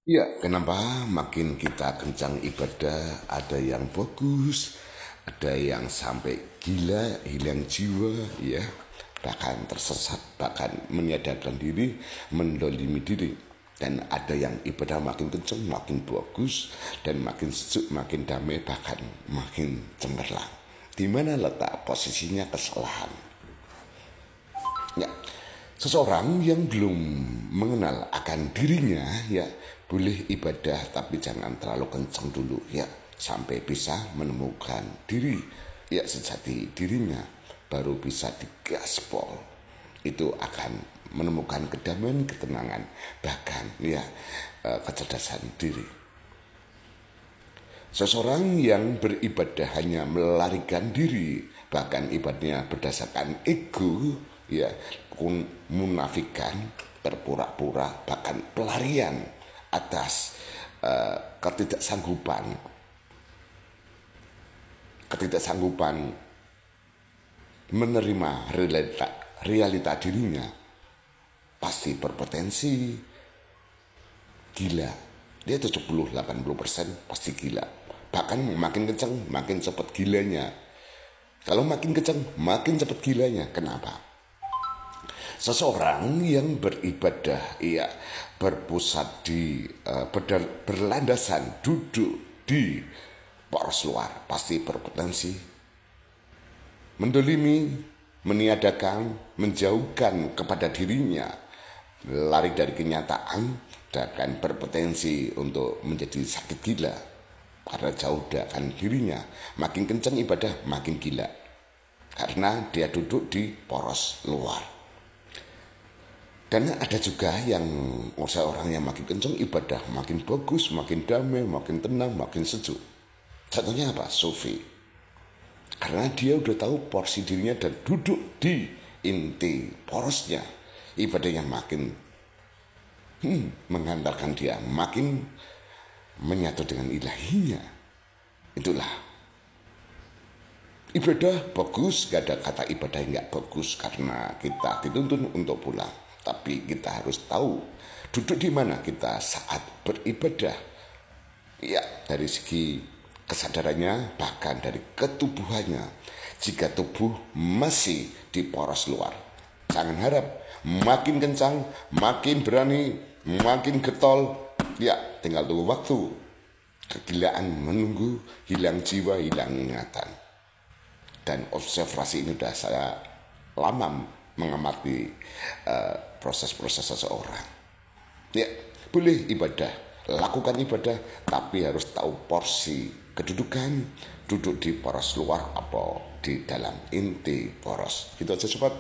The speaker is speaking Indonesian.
Ya, kenapa makin kita kencang ibadah, ada yang bagus, ada yang sampai gila, hilang jiwa, ya, bahkan tersesat, bahkan meniadakan diri, mendolimi diri. Dan ada yang ibadah makin kencang, makin bagus, dan makin sejuk, makin damai, bahkan makin cemerlang. Di mana letak posisinya kesalahan? Ya, seseorang yang belum mengenal akan dirinya, ya, boleh ibadah tapi jangan terlalu kencang dulu, ya, sampai bisa menemukan diri, ya, sejati dirinya, baru bisa digaspol. Itu akan menemukan kedamaian, ketenangan, bahkan, ya, kecerdasan diri. Seseorang yang beribadah hanya melarikan diri, bahkan ibadahnya berdasarkan ego, ya, munafikan, berpura-pura, bahkan pelarian atas ketidaksanggupan menerima realita dirinya, pasti berpotensi gila. Dia 70-80% pasti gila. Bahkan makin kencang makin cepat gilanya. Kalau makin kencang makin cepat gilanya. Kenapa? Seseorang yang beribadah, ia berpusat di berlandasan duduk di poros luar, pasti berpotensi mendolimi, meniadakan, menjauhkan kepada dirinya, lari dari kenyataan, dan berpotensi untuk menjadi sakit gila karena jauh dari dirinya. Makin kencang ibadah makin gila karena dia duduk di poros luar. Dan ada juga yang seorang yang makin kencang ibadah makin bagus, makin damai, makin tenang, makin sejuk. Contohnya apa? Sufi. Karena dia udah tahu porsi dirinya dan duduk di inti porosnya, ibadahnya makin menghantarkan dia, makin menyatu dengan ilahinya. Itulah ibadah bagus. Gak ada kata ibadah yang gak bagus, karena kita dituntun untuk pulang. Tapi kita harus tahu duduk di mana kita saat beribadah. Ya, dari segi kesadarannya, bahkan dari ketubuhannya. Jika tubuh masih di poros luar, jangan harap makin kencang, makin berani, makin getol, ya, tinggal tunggu waktu. Kegilaan menunggu, hilang jiwa, hilang ingatan. Dan observasi ini sudah saya lama mengamati proses-proses seseorang. Ya, boleh ibadah, lakukan ibadah, tapi harus tahu porsi kedudukan, duduk di poros luar atau di dalam inti poros. Itu aja sobat.